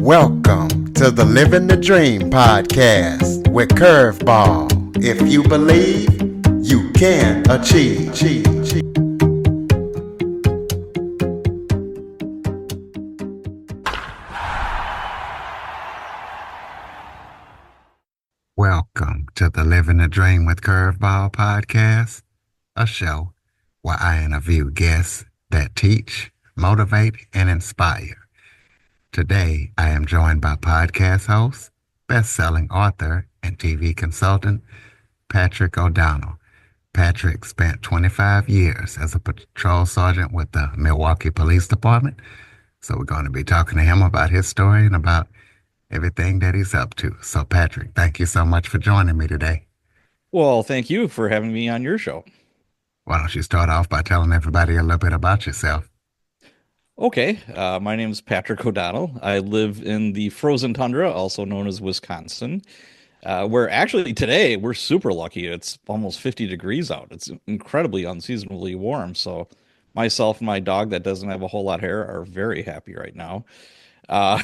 Welcome to the Living the Dream podcast with Curveball. If you believe, you can achieve. Welcome to the Living the Dream with Curveball podcast, a show where I interview guests that teach, motivate, and inspire. Today, I am joined by podcast host, best-selling author, and TV consultant, Patrick O'Donnell. Patrick spent 25 years as a patrol sergeant with the Milwaukee Police Department, so we're going to be talking to him about his story and about everything that he's up to. So, Patrick, thank you so much for joining me today. Well, thank you for having me on your show. Why don't you start off by telling everybody a little bit about yourself? Okay, my name is Patrick O'Donnell. I live in the frozen tundra, also known as Wisconsin, where actually today we're super lucky. It's almost 50 degrees out. It's incredibly unseasonably warm. So myself and my dog that doesn't have a whole lot of hair are very happy right now. Uh,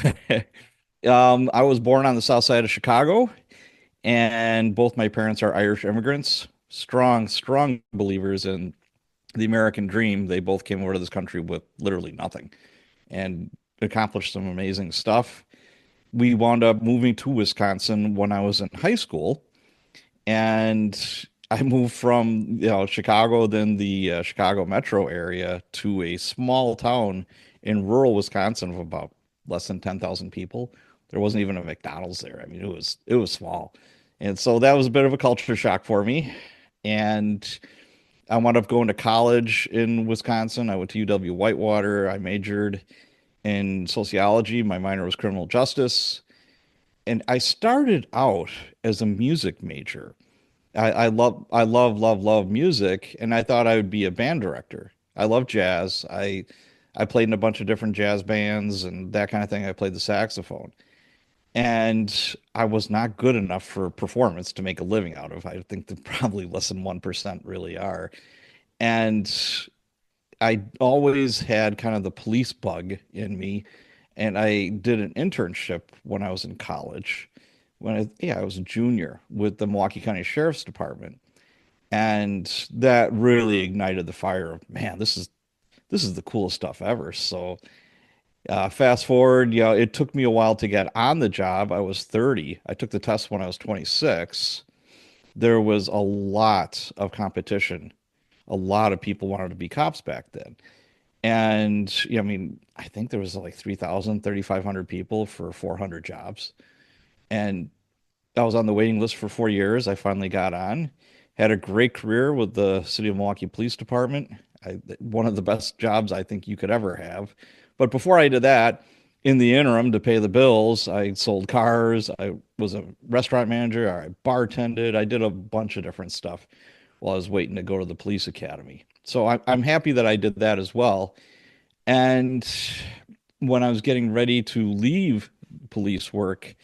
I was born on the south side of Chicago, and both my parents are Irish immigrants, strong believers in the American dream. They both came over to this country with literally nothing and accomplished some amazing stuff. We wound up moving to Wisconsin when I was in high school, and I moved from Chicago, then the Chicago metro area, to a small town in rural Wisconsin of about less than 10,000 people. There wasn't even a McDonald's there. I mean, it was small, and so that was a bit of a culture shock for me. And I wound up going to college in Wisconsin. I went to UW Whitewater. I majored in sociology. My minor was criminal justice. And I started out as a music major. I love music, and I thought I would be a band director. I love jazz. I played in a bunch of different jazz bands and that kind of thing. I played the saxophone. And I was not good enough for performance to make a living out of. I think that probably less than 1% really are. And I always had kind of the police bug in me. And I did an internship when I was in college, I was a junior with the Milwaukee County Sheriff's Department. And that really ignited the fire of, man, this is the coolest stuff ever. So fast forward, it took me a while to get on the job. I was 30. I took the test when I was 26. There was a lot of competition. A lot of people wanted to be cops back then. And I mean, I think there was like 3,000, 3,500 people for 400 jobs. And I was on the waiting list for 4 years. I finally got on. Had a great career with the City of Milwaukee Police Department. One of the best jobs I think you could ever have. But before I did that, in the interim, to pay the bills, I sold cars. I was a restaurant manager. I bartended. I did a bunch of different stuff while I was waiting to go to the police academy. So I'm happy that I did that as well. And when I was getting ready to leave police work,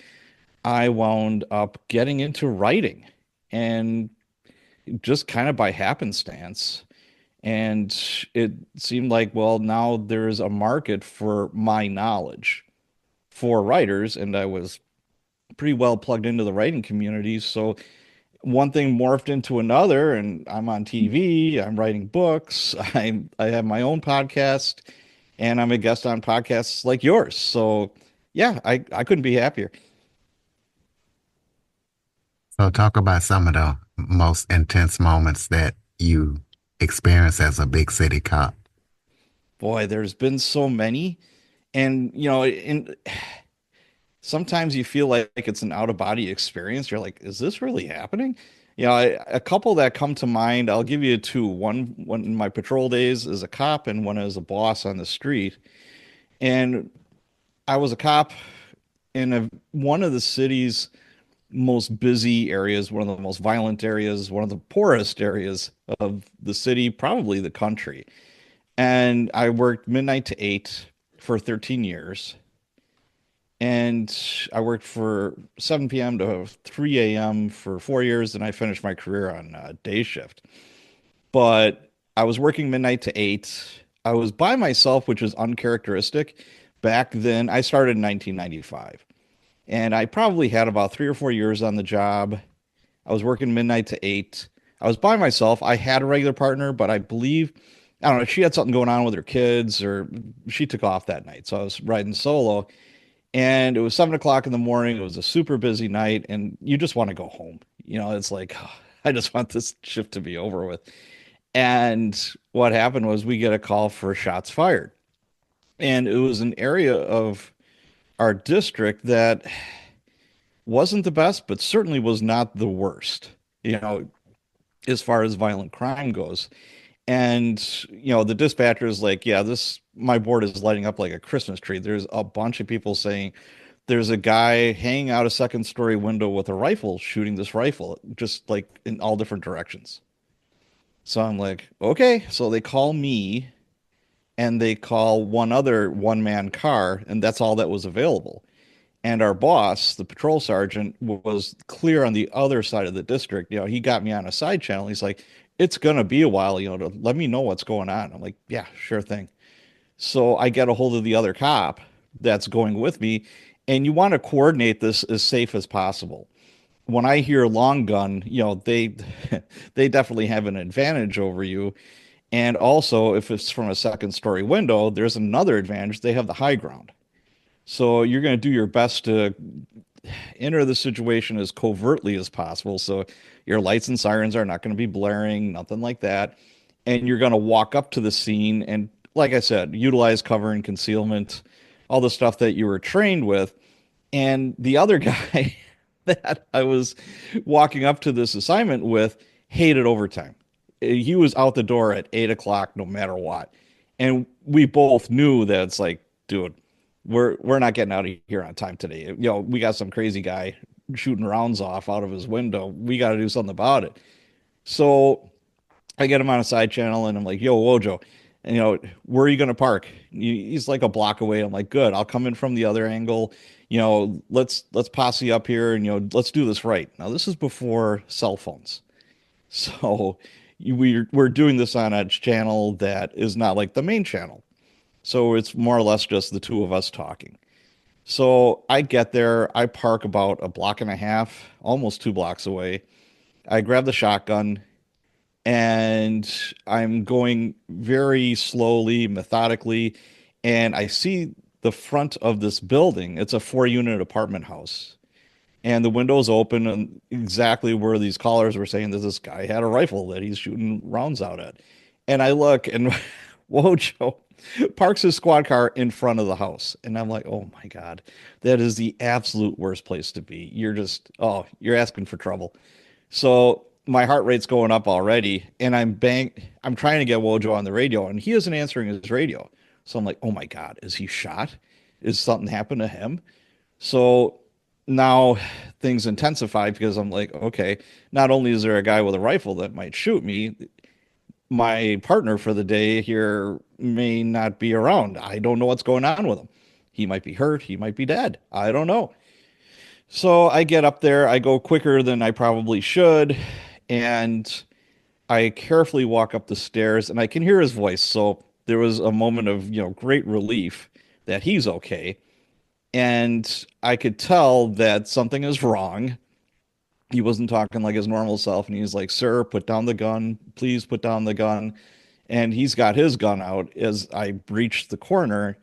I wound up getting into writing, and just kind of by happenstance. And it seemed like, well, now there's a market for my knowledge for writers, and I was pretty well plugged into the writing community. So one thing morphed into another, and I'm on TV, I'm writing books, I have my own podcast, and I'm a guest on podcasts like yours. So yeah, I couldn't be happier. So, talk about some of the most intense moments that you experience as a big city cop. Boy, there's been so many. And sometimes you feel like it's an out of body experience. You're like, is this really happening? A couple that come to mind, I'll give you two. One in my patrol days as a cop, and one as a boss on the street. And I was a cop in one of the city's most busy areas, one of the most violent areas, one of the poorest areas of the city, probably the country. And I worked midnight to 8 for 13 years. And I worked for 7 p.m. to 3 a.m. for 4 years, and I finished my career on day shift. But I was working midnight to 8. I was by myself, which is uncharacteristic, back then, I started in 1995, and I probably had about 3 or 4 years on the job. I was working midnight to 8. I was by myself. I had a regular partner, but I believe, I don't know, she had something going on with her kids or she took off that night. So I was riding solo, and it was 7 o'clock in the morning. It was a super busy night, and you just want to go home. It's like, oh, I just want this shift to be over with. And what happened was we get a call for shots fired. And it was an area of our district that wasn't the best, but certainly was not the worst, you know, as far as violent crime goes. And, the dispatcher is like, yeah, my board is lighting up like a Christmas tree. There's a bunch of people saying there's a guy hanging out a second story window with a rifle shooting this rifle, just like in all different directions. So I'm like, okay. So they call me and they call one other one man car, and that's all that was available. And our boss, the patrol sergeant, was clear on the other side of the district. He got me on a side channel. He's like, it's going to be a while, to let me know what's going on. I'm like, yeah, sure thing. So I get a hold of the other cop that's going with me, and you want to coordinate this as safe as possible. When I hear long gun, they they definitely have an advantage over you. And also, if it's from a second story window, there's another advantage. They have the high ground. So you're going to do your best to enter the situation as covertly as possible. So your lights and sirens are not going to be blaring, nothing like that. And you're going to walk up to the scene and, like I said, utilize cover and concealment, all the stuff that you were trained with. And the other guy that I was walking up to this assignment with hated overtime. He was out the door at 8 o'clock no matter what. And we both knew that it's like, dude, we're not getting out of here on time today. We got some crazy guy shooting rounds off out of his window. We got to do something about it. So I get him on a side channel and I'm like, yo, Wojo, and where are you going to park? He's like a block away. I'm like, good. I'll come in from the other angle. Let's posse up here and let's do this right. Now this is before cell phones. So we're doing this on a channel that is not like the main channel. So it's more or less just the two of us talking. So I get there, I park about a block and a half, almost 2 blocks away. I grab the shotgun and I'm going very slowly, methodically, and I see the front of this building. It's a 4 unit apartment house. And the window's open, and exactly where these callers were saying that this guy had a rifle that he's shooting rounds out at. And I look, and Wojo parks his squad car in front of the house. And I'm like, oh my God, that is the absolute worst place to be. You're asking for trouble. So my heart rate's going up already, and I'm trying to get Wojo on the radio, and he isn't answering his radio. So I'm like, oh my God, is he shot? Is something happened to him? So now things intensify because I'm like, okay, not only is there a guy with a rifle that might shoot me, my partner for the day here may not be around. I don't know what's going on with him. He might be hurt. He might be dead. I don't know. So I get up there. I go quicker than I probably should. And I carefully walk up the stairs and I can hear his voice. So there was a moment of, great relief that he's okay. And I could tell that something is wrong. He wasn't talking like his normal self. And he's like, sir, put down the gun. Please put down the gun. And he's got his gun out as I breach the corner.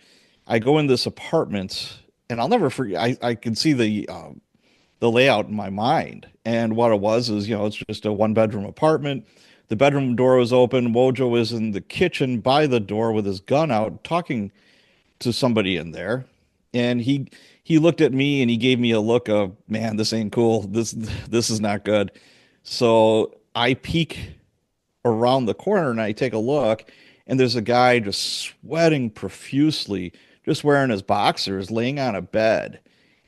I go in this apartment and I'll never forget. I can see the layout in my mind. And what it was is, it's just a 1 bedroom apartment. The bedroom door was open. Wojo was in the kitchen by the door with his gun out, talking to somebody in there. And he looked at me and he gave me a look of, man, this ain't cool. This is not good. So I peek around the corner and I take a look, and there's a guy just sweating profusely, just wearing his boxers, laying on a bed,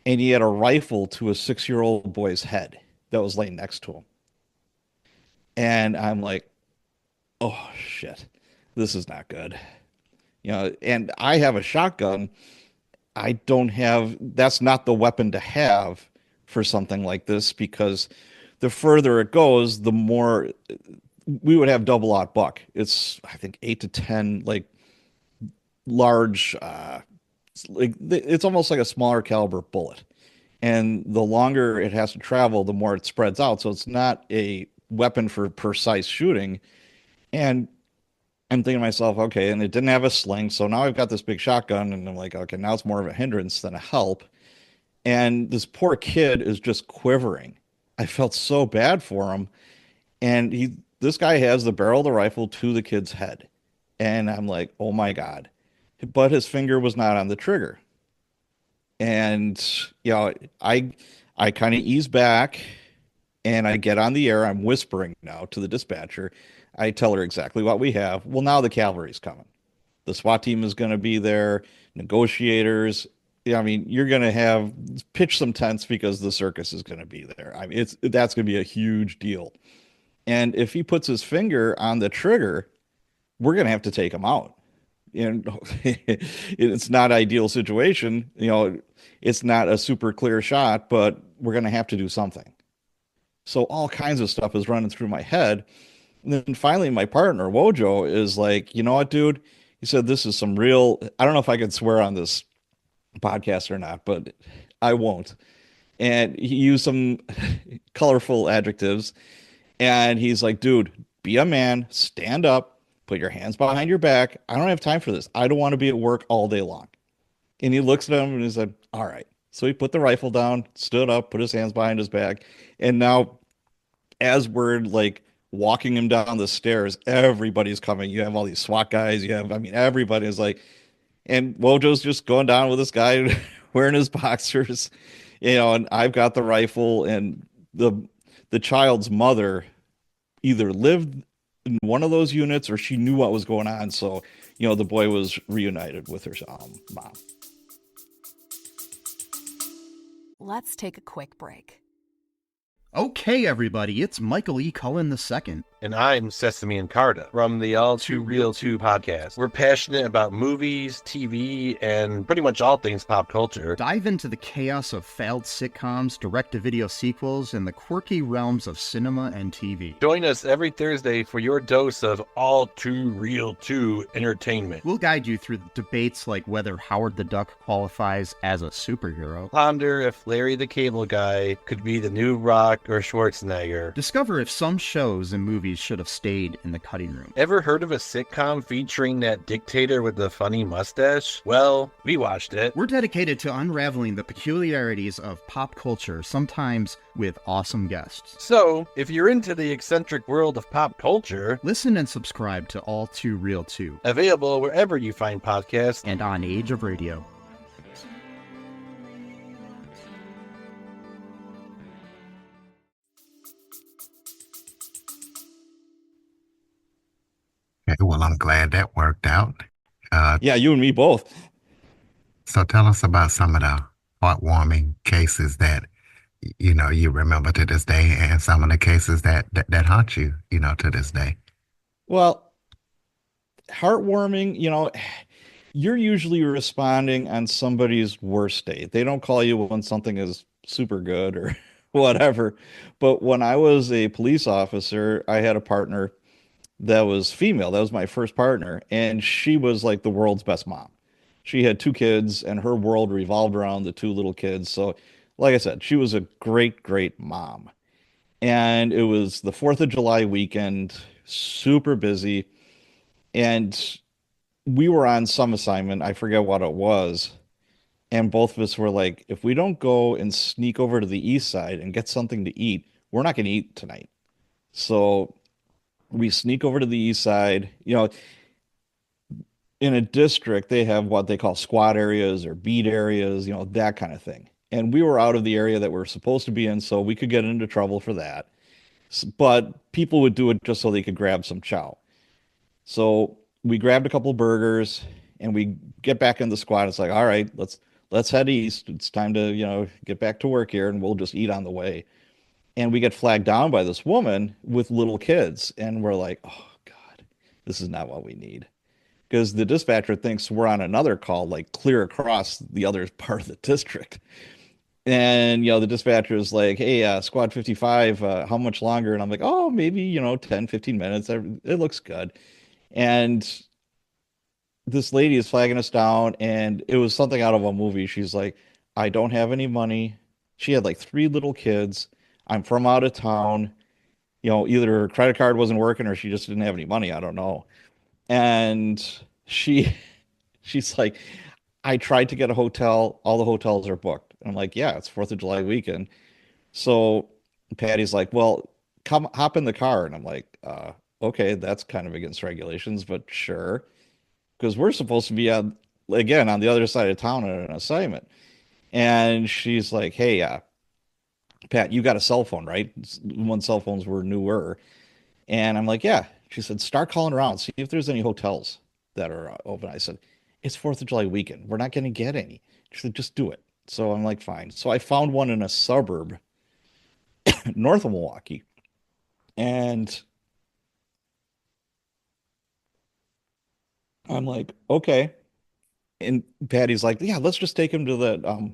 and he had a rifle to a 6-year-old boy's head that was laying next to him. And I'm like, oh shit, this is not good. And I have a shotgun. I don't have, that's not the weapon to have for something like this, because the further it goes, the more we would have double aught buck. It's, I think, 8 to 10 like large it's almost like a smaller caliber bullet. And the longer it has to travel, the more it spreads out. So it's not a weapon for precise shooting. And I'm thinking to myself, okay, and it didn't have a sling. So now I've got this big shotgun, and I'm like, okay, now it's more of a hindrance than a help. And this poor kid is just quivering. I felt so bad for him. And this guy has the barrel of the rifle to the kid's head. And I'm like, oh my God. But his finger was not on the trigger. And, you know, I, I kind of ease back and I get on the air. I'm whispering now to the dispatcher. I tell her exactly what we have. Well, now the cavalry's coming. The SWAT team is going to be there, negotiators. Yeah, I mean, you're going to have pitch some tents because the circus is going to be there. I mean, it's that's going to be a huge deal. And if he puts his finger on the trigger, we're going to have to take him out. And it's not ideal situation. You know, it's not a super clear shot, but we're going to have to do something. So all kinds of stuff is running through my head. And then finally, my partner, Wojo, is like, you know what, dude? He said, this is some real, I don't know if I could swear on this podcast or not, but I won't. And he used some colorful adjectives. And he's like, dude, be a man, stand up, put your hands behind your back. I don't have time for this. I don't want to be at work all day long. And he looks at him and he said, all right. So he put the rifle down, stood up, put his hands behind his back. And now, as we're like walking him down the stairs, everybody's coming. You have all these SWAT guys. You have, I mean, everybody is like, and Wojo's just going down with this guy wearing his boxers, you know, and I've got the rifle, and the child's mother either lived in one of those units or she knew what was going on. So, you know, the boy was reunited with her mom. Let's take a quick break. Okay, everybody, it's Michael E. Cullen II. And I'm Sesame and Carta from the All Too Real 2 podcast. We're passionate about movies, TV, and pretty much all things pop culture. Dive into the chaos of failed sitcoms, direct-to-video sequels, and the quirky realms of cinema and TV. Join us every Thursday for your dose of All Too Real 2 entertainment. We'll guide you through debates like whether Howard the Duck qualifies as a superhero. Ponder if Larry the Cable Guy could be the new Rock or Schwarzenegger. Discover if some shows and movies should have stayed in the cutting room. Ever heard of a sitcom featuring that dictator with the funny mustache? Well, we watched it. We're dedicated to unraveling the peculiarities of pop culture, sometimes with awesome guests. So, if you're into the eccentric world of pop culture, listen and subscribe to All Too Real 2. Available wherever you find podcasts and on Age of Radio. Okay, well, I'm glad that worked out. Yeah, you and me both. So tell us about some of the heartwarming cases that, you know, you remember to this day, and some of the cases that haunt you, you know, to this day. Well, heartwarming, you know, you're usually responding on somebody's worst day. They don't call you when something is super good or whatever. But when I was a police officer, I had a partner that was female. That was my first partner. And she was like the world's best mom. She had two kids and her world revolved around the two little kids. So, like I said, she was a great, great mom. And it was the 4th of July weekend, super busy. And we were on some assignment. I forget what it was. And both of us were like, if we don't go and sneak over to the east side and get something to eat, we're not going to eat tonight. So we sneak over to the east side. You know, in a district, they have what they call squad areas or beat areas, you know, that kind of thing. And we were out of the area that we're supposed to be in, so we could get into trouble for that. But people would do it just so they could grab some chow. So we grabbed a couple of burgers and we get back in the squad. It's like, all right, let's head east. It's time to, you know, get back to work here and we'll just eat on the way. And we get flagged down by this woman with little kids. And we're like, oh God, this is not what we need. Because the dispatcher thinks we're on another call, like clear across the other part of the district. And, you know, the dispatcher is like, hey, squad 55, how much longer? And I'm like, oh, maybe, you know, 10, 15 minutes. It looks good. And this lady is flagging us down, and it was something out of a movie. She's like, I don't have any money. She had like three little kids. I'm from out of town. Either her credit card wasn't working or she just didn't have any money. I don't know. And she she's like, I tried to get a hotel. All the hotels are booked. And I'm like, yeah, it's 4th of July weekend. So Patty's like, well, come hop in the car. And I'm like, okay, that's kind of against regulations, but sure. Because we're supposed to be again on the other side of town on an assignment. And she's like, hey, Pat, you got a cell phone, right? When cell phones were newer. And I'm like, yeah. She said, start calling around, see if there's any hotels that are open. I said, it's 4th of July weekend. We're not going to get any. She said, just do it. So I'm like, fine. So I found one in a suburb north of Milwaukee. And I'm like, okay. And Patty's like, yeah, let's just take him to that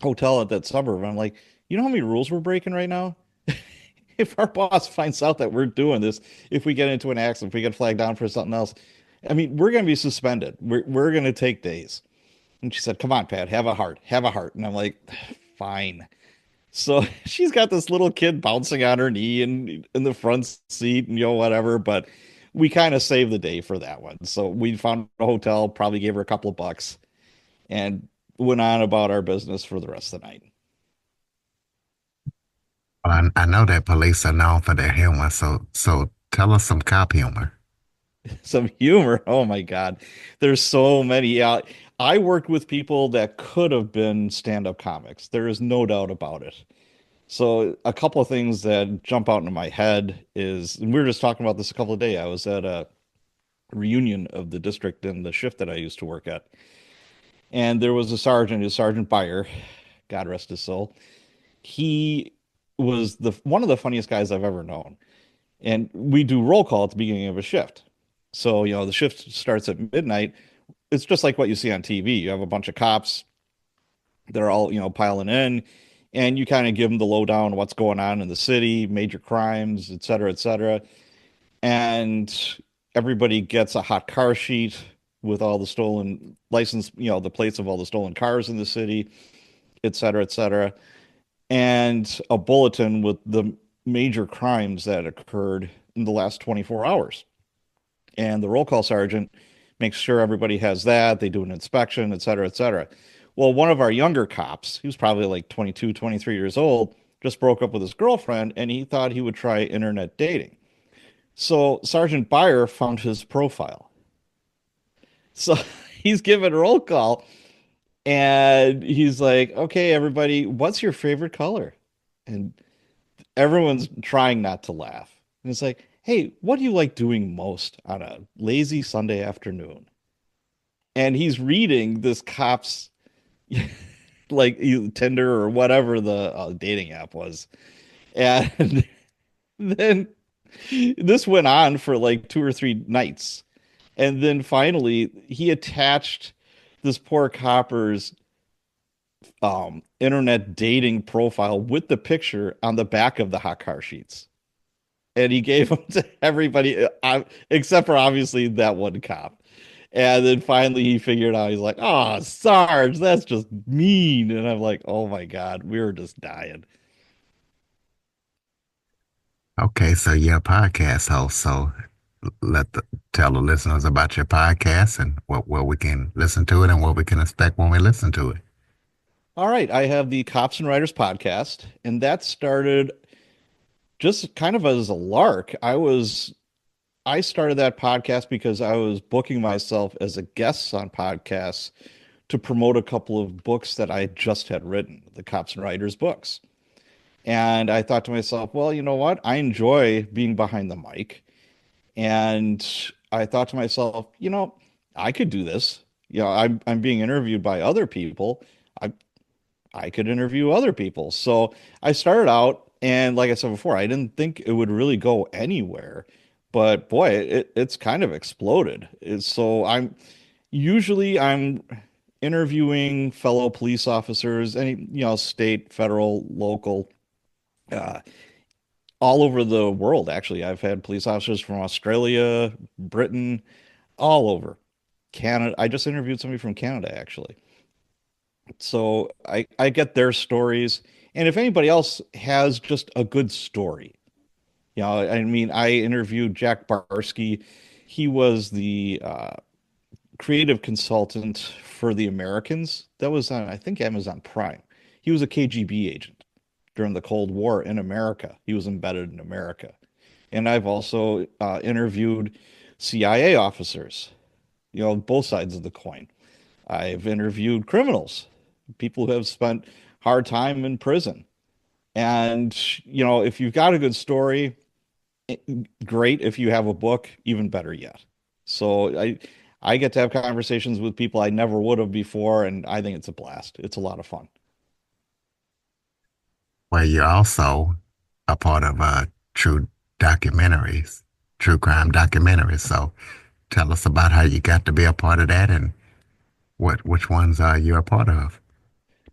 hotel at that suburb. And I'm like, you know how many rules we're breaking right now? If our boss finds out that we're doing this, if we get into an accident, if we get flagged down for something else, I mean, we're going to be suspended. We're going to take days. And she said, come on, Pat, have a heart, have a heart. And I'm like, fine. So she's got this little kid bouncing on her knee and in the front seat and whatever, but we kind of saved the day for that one. So we found a hotel, probably gave her a couple of bucks and went on about our business for the rest of the night. Well, I know that police are known for their humor, so tell us some cop humor. Some humor. Oh my God. There's so many. I worked with people that could have been stand-up comics. There is no doubt about it. So a couple of things that jump out into my head is, and we were just talking about this a couple of days. I was at a reunion of the district and the shift that I used to work at. And there was a sergeant, Sergeant Byer, God rest his soul. He was the one of the funniest guys I've ever known. And we do roll call at the beginning of a shift. So, the shift starts at midnight. It's just like what you see on TV. You have a bunch of cops. They're all, piling in, and you kind of give them the lowdown, what's going on in the city, major crimes, et cetera, et cetera. And everybody gets a hot car sheet with all the stolen license, the plates of all the stolen cars in the city, et cetera, et cetera. And a bulletin with the major crimes that occurred in the last 24 hours. And the roll call sergeant makes sure everybody has that. They do an inspection, et cetera, et cetera. Well, one of our younger cops, he was probably like 22, 23 years old, just broke up with his girlfriend and he thought he would try internet dating. So Sergeant Byer found his profile. So he's given roll call and he's like, okay, everybody, what's your favorite color? And everyone's trying not to laugh. And it's like, hey, what do you like doing most on a lazy Sunday afternoon? And he's reading this cop's like Tinder or whatever the dating app was. And then this went on for like 2 or 3 nights. And then finally he attached this poor copper's internet dating profile with the picture on the back of the hot car sheets. And he gave them to everybody except for obviously that one cop. And then finally he figured out, he's like, oh, Sarge, that's just mean. And I'm like, oh my God, we were just dying. Okay, so you're a podcast host, so tell the listeners about your podcast and where we can listen to it and what we can expect when we listen to it. All right. I have the Cops and Writers podcast, and that started just kind of as a lark. I started that podcast because I was booking myself as a guest on podcasts to promote a couple of books that I just had written, the Cops and Writers books. And I thought to myself, well, you know what? I enjoy being behind the mic. And I thought to myself, I could do this. I'm being interviewed by other people. I I could interview other people. So I started out, and like I said before, I didn't think it would really go anywhere. But boy, it's kind of exploded. So I'm interviewing fellow police officers, any state, federal, local, uh, all over the world. Actually, I've had police officers from Australia, Britain, all over. Canada. I just interviewed somebody from Canada actually. So I get their stories. And if anybody else has just a good story, I mean, I interviewed Jack Barsky. He was the creative consultant for the Americans. That was on, I think, Amazon Prime. He was a KGB agent during the Cold War in America. He was embedded in America. And I've also interviewed CIA officers, both sides of the coin. I've interviewed criminals, people who have spent hard time in prison. And, if you've got a good story, great. If you have a book, even better yet. So I get to have conversations with people I never would have before, and I think it's a blast. It's a lot of fun. Well, you're also a part of true documentaries, true crime documentaries. So tell us about how you got to be a part of that and which ones are you a part of?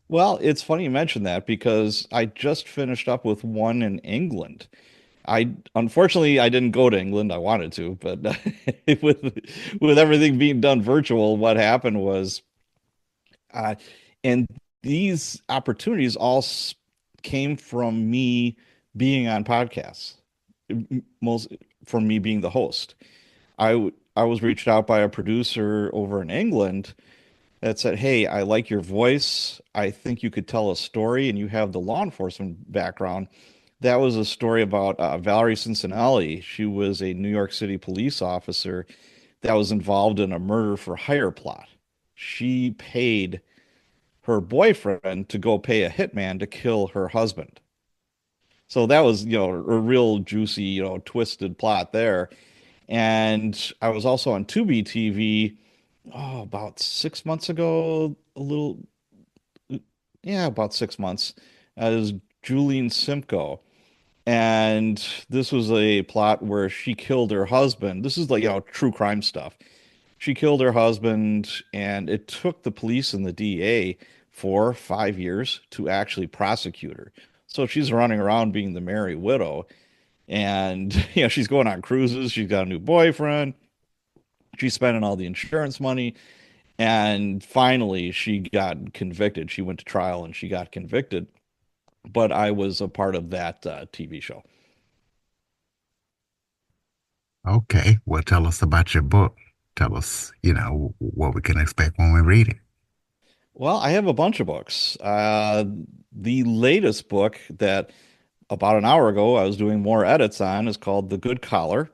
Well, it's funny you mentioned that because I just finished up with one in England. I unfortunately I didn't go to England. I wanted to, but with with everything being done virtual, what happened was, uh, and these opportunities came from me being on podcasts, most from me being the host. I was reached out by a producer over in England that said, "Hey, I like your voice. I think you could tell a story, and you have the law enforcement background." That was a story about Valerie Cincinnati. She was a New York City police officer that was involved in a murder for hire plot. She paid her boyfriend to go pay a hitman to kill her husband. So that was, a real juicy, twisted plot there. And I was also on Tubi TV, about 6 months ago, yeah, about 6 months, as Julian Simcoe. And this was a plot where she killed her husband. This is like, true crime stuff. She killed her husband, and it took the police and the DA 4 or 5 years to actually prosecute her. So she's running around being the merry widow, and she's going on cruises. She's got a new boyfriend. She's spending all the insurance money, and finally she got convicted. She went to trial and she got convicted. But I was a part of that TV show. Okay, well, tell us about your book. Tell us, what we can expect when we read it. Well, I have a bunch of books. The latest book that about an hour ago I was doing more edits on is called The Good Collar.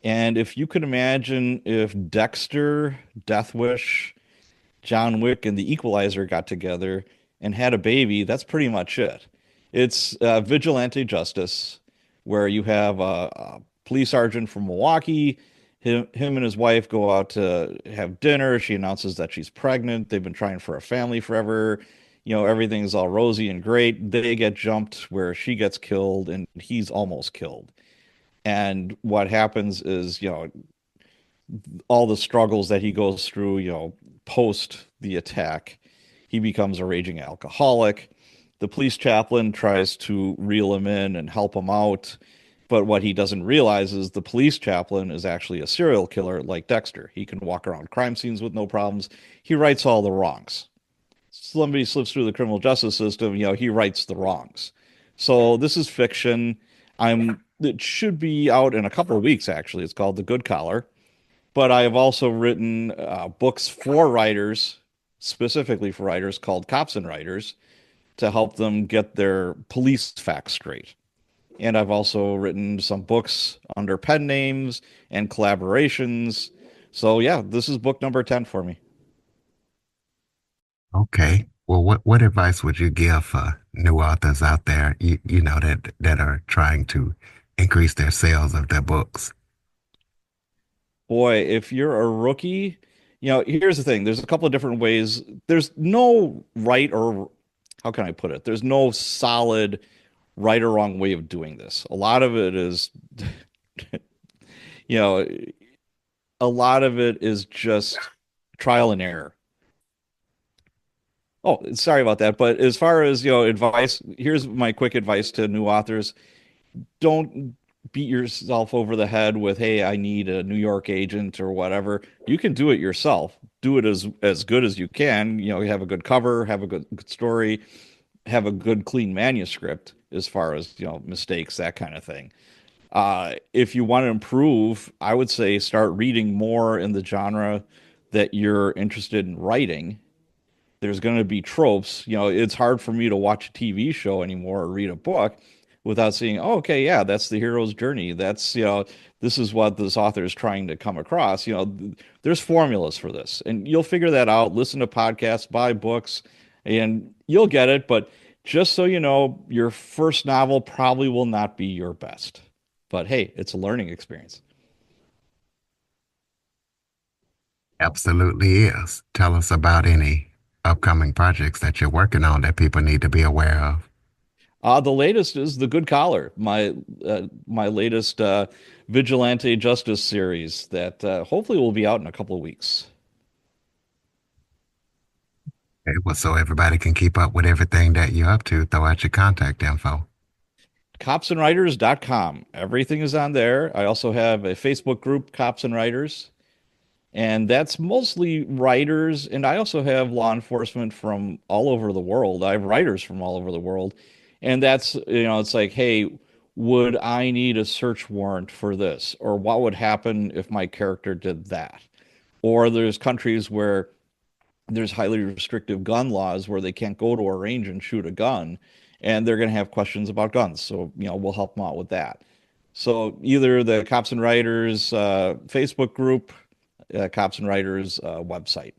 And if you could imagine if Dexter, Death Wish, John Wick, and The Equalizer got together and had a baby, that's pretty much it. It's vigilante justice, where you have a police sergeant from Milwaukee. Him and his wife go out to have dinner. She announces that she's pregnant. They've been trying for a family forever. Everything's all rosy and great. They get jumped where she gets killed and he's almost killed. And what happens is, all the struggles that he goes through, post the attack. He becomes a raging alcoholic. The police chaplain tries to reel him in and help him out. But what he doesn't realize is the police chaplain is actually a serial killer like Dexter. He can walk around crime scenes with no problems. He rights all the wrongs. Somebody slips through the criminal justice system, he rights the wrongs. So this is fiction. It should be out in a couple of weeks, actually. It's called The Good Collar. But I have also written books for writers, specifically for writers, called Cops and Writers, to help them get their police facts straight. And I've also written some books under pen names and collaborations. So yeah, this is book number 10 for me. Okay. Well, what advice would you give for new authors out there, that are trying to increase their sales of their books? Boy, if you're a rookie, here's the thing. There's a couple of different ways. There's no right or how can I put it? There's no solid right or wrong way of doing this. A lot of it is, you know, a lot of it is just trial and error. Oh, sorry about that. But as far as, advice, here's my quick advice to new authors. Don't beat yourself over the head with, hey, I need a New York agent or whatever. You can do it yourself. Do it as good as you can. You have a good cover, have a good story, have a good clean manuscript as far as, mistakes, that kind of thing. If you want to improve, I would say start reading more in the genre that you're interested in writing. There's going to be tropes. It's hard for me to watch a TV show anymore or read a book without seeing, oh, okay, yeah, that's the hero's journey. That's, this is what this author is trying to come across. There's formulas for this, and you'll figure that out. Listen to podcasts, buy books, and you'll get it. But just so you know, your first novel probably will not be your best. But hey, it's a learning experience. Absolutely is. Tell us about any upcoming projects that you're working on that people need to be aware of. The latest is The Good Collar, my latest vigilante justice series that hopefully will be out in a couple of weeks. Okay, well, so everybody can keep up with everything that you're up to, throw out your contact info. Copsandwriters.com. Everything is on there. I also have a Facebook group, Cops and Writers, and that's mostly writers. And I also have law enforcement from all over the world. I have writers from all over the world. And that's, it's like, hey, would I need a search warrant for this? Or what would happen if my character did that? Or there's countries where there's highly restrictive gun laws where they can't go to a range and shoot a gun, and they're going to have questions about guns. So, we'll help them out with that. So either the Cops and Writers Facebook group, Cops and Writers website.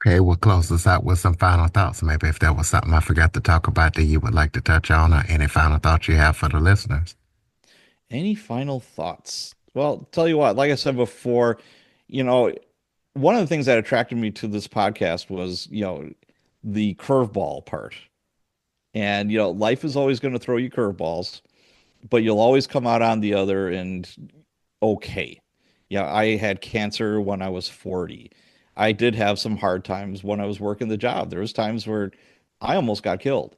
Okay, we'll close this out with some final thoughts. Maybe if there was something I forgot to talk about that you would like to touch on, or any final thoughts you have for the listeners. Any final thoughts? Well, tell you what, like I said before, one of the things that attracted me to this podcast was, the curveball part. And, life is always going to throw you curveballs, but you'll always come out on the other and okay. I had cancer when I was 40. I did have some hard times when I was working the job. There was times where I almost got killed.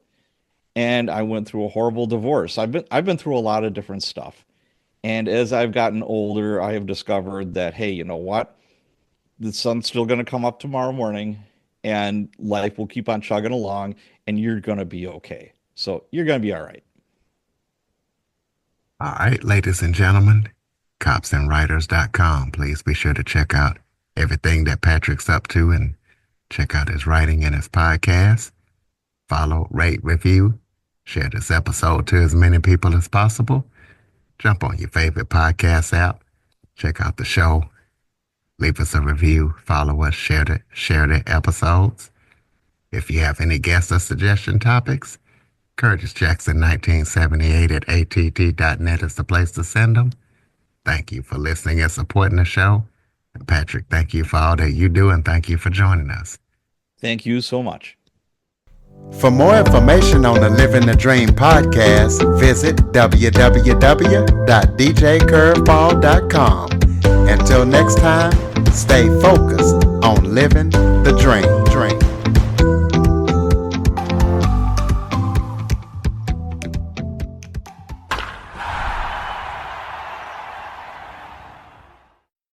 And I went through a horrible divorce. I've been through a lot of different stuff. And as I've gotten older, I have discovered that, hey, you know what? The sun's still going to come up tomorrow morning, and life will keep on chugging along, and you're going to be okay. So you're going to be all right. All right, ladies and gentlemen, copsandwriters.com. Please be sure to check out everything that Patrick's up to and check out his writing and his podcast. Follow, rate, review, share this episode to as many people as possible. Jump on your favorite podcast app, check out the show, leave us a review, follow us, share the episodes. If you have any guest or suggestion topics, Curtis Jackson 1978 at att.net is the place to send them. Thank you for listening and supporting the show. And Patrick, thank you for all that you do, and thank you for joining us. Thank you so much. For more information on the Living the Dream podcast, visit www.djcurveball.com. Until next time, stay focused on living the dream.